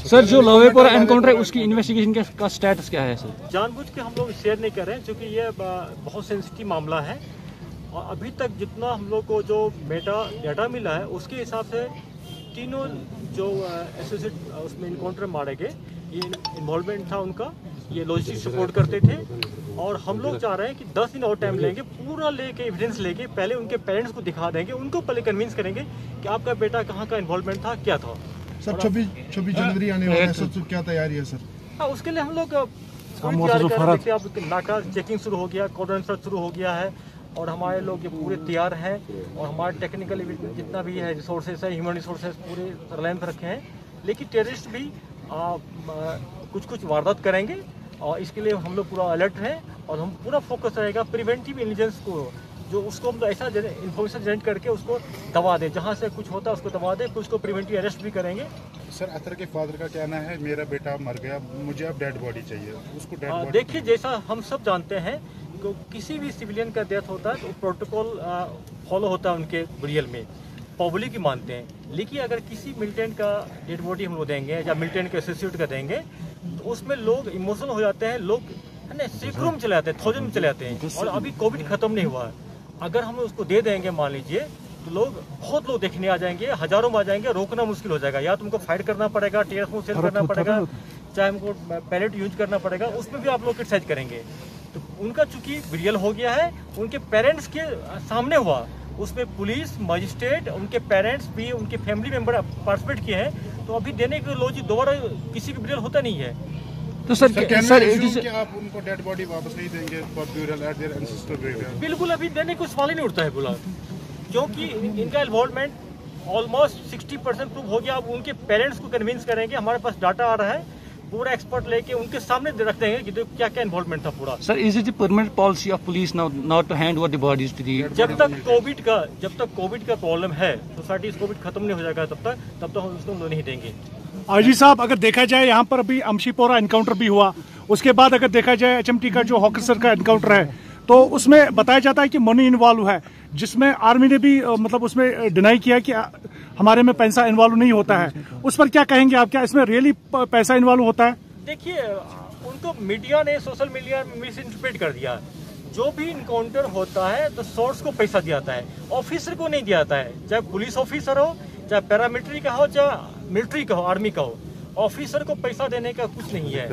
Sir जो लवेपुरा encounter है उसकी इन्वेस्टिगेशन का स्टेटस क्या है सर? जानबूझ के हम लोग शेयर नहीं कर रहे हैं क्योंकि ये बहुत सेंसिटिव मामला है और अभी तक जितना हम लोग को जो डाटा मिला है उसके हिसाब से तीनों जो एसोसिएट उसमें इनकाउंटर मारे गए ये इन्वॉल्वमेंट था उनका, ये लॉजिस्टिक सपोर्ट करते थे और हम लोग चाह रहे हैं कि 10 दिन और टाइम लेंगे, पूरा लेके एविडेंस लेके पहले उनके पेरेंट्स को दिखा देंगे, उनको पहले कन्विंस करेंगे कि आपका बेटा कहाँ का इन्वॉल्वमेंट था, क्या था। सर 26 जनवरी आने वाला है सर, तो क्या तैयारी है सर? हाँ, उसके लिए हम लोग तैयारी कर रहे थे। अब नाका चेकिंग शुरू हो गया, कॉर्डन सर्च शुरू हो गया है और हमारे लोग ये पूरे तैयार हैं और हमारे टेक्निकल जितना भी है रिसोर्सेज है, ह्यूमन रिसोर्सेज पूरे सरलेंथ रखे हैं। लेकिन टेररिस्ट भी कुछ वारदात करेंगे और इसके लिए हम लोग पूरा अलर्ट हैं और हम पूरा फोकस रहेगा प्रिवेंटिव इंटेलिजेंस को, जो उसको हम ऐसा इन्फॉर्मेशन जनरेट करके उसको दबा दे, जहाँ से कुछ होता है उसको दबा दे, कुछ को प्रिवेंटिव अरेस्ट भी करेंगे। सर अतर के फादर का कहना है मेरा बेटा मर गया, मुझे अब डेड बॉडी चाहिए, उसको डेड बॉडी। देखिए, जैसा हम सब जानते हैं कि किसी भी सिविलियन का डेथ होता है तो प्रोटोकॉल फॉलो होता है उनके बुरियल में, पब्लिक ही मानते हैं। लेकिन अगर किसी मिलिटेंट का डेड बॉडी हम लोग देंगे या मिलिटेंट के एसोसिएट का देंगे तो उसमें लोग इमोशनल हो जाते हैं, लोग है ना सैकड़ों में चले जाते हैं, 1000 में चले जाते हैं और अभी कोविड खत्म नहीं हुआ है। अगर हम उसको दे देंगे मान लीजिए तो बहुत लोग देखने आ जाएंगे, हजारों में आ जाएंगे, रोकना मुश्किल हो जाएगा। या तुमको फाइट करना पड़ेगा, टीयर को सेल करना पड़ेगा, चाहे हमको पैलेट यूज करना पड़ेगा, उसमें भी आप लोग क्रिटिसाइज करेंगे। तो उनका चूंकि विरियल हो गया है, उनके पेरेंट्स के सामने हुआ, उसमें पुलिस, मजिस्ट्रेट, उनके पेरेंट्स भी, उनके फैमिली मेंबर पार्टिसिपेट किए हैं, तो अभी देने के लॉजिक दोबारा किसी भी विरियल होता नहीं है। तो सर कि आप उनको डेड बॉडी वापस नहीं देंगे for burial eight there ancestor graveyard? बिल्कुल, अभी देने को सवाल ही नहीं उठता है बोला, क्योंकि इनका इन्वॉल्वमेंट ऑलमोस्ट 60% प्रूव हो गया। अब उनके पेरेंट्स को कन्विंस करेंगे, हमारे पास डाटा आ रहा है, पूरा एक्सपर्ट लेके उनके सामने रख देंगे कि क्या क्या इन्वॉल्वमेंट था पूरा। Sir is it the permanent policy of police now not to hand over the bodies to the? जब तक कोविड का प्रॉब्लम है, सोसाइटी कोविड खत्म नहीं हो जाएगा तब तक हम उसको नहीं देंगे। आईजी साहब, अगर देखा जाए यहाँ पर अभी अमशीपोरा एनकाउंटर भी हुआ, उसके बाद अगर देखा जाए एचएमटी का जो हॉकर सर का एनकाउंटर है, तो उसमें बताया जाता है कि मनी इन्वॉल्व है, जिसमें आर्मी ने भी मतलब उसमें डिनाई किया कि हमारे में पैसा इन्वॉल्व नहीं होता है। उस पर क्या कहेंगे आप, क्या इसमें रियली पैसा इन्वॉल्व होता है? देखिए, उनको मीडिया ने, सोशल मीडिया में मिस इंटरप्रेट कर दिया। जो भी इनकाउंटर होता है तो सोर्स को पैसा दिया जाता है, ऑफिसर को नहीं दिया जाता है। चाहे पुलिस ऑफिसर हो, चाहे पैरामिलिट्री का हो, चाहे मिलिट्री का हो, आर्मी का हो, ऑफिसर को पैसा देने का कुछ नहीं है,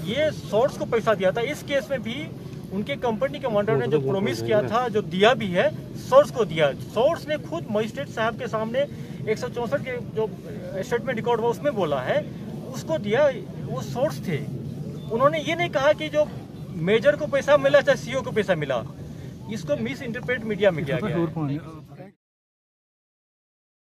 ये सोर्स को पैसा दिया था। इस केस में भी उनके कंपनी कमांडर ने जो प्रॉमिस किया था, जो दिया भी है, सोर्स को दिया। सोर्स ने खुद मजिस्ट्रेट साहब के सामने 164 के जो स्टेटमेंट रिकॉर्ड हुआ उसमें बोला है, उसको दिया, वो सोर्स थे। उन्होंने ये नहीं कहा कि जो मेजर को पैसा मिला चाहे सीईओ को पैसा मिला। इसको मिस इंटरप्रेट मीडिया में किया गया है।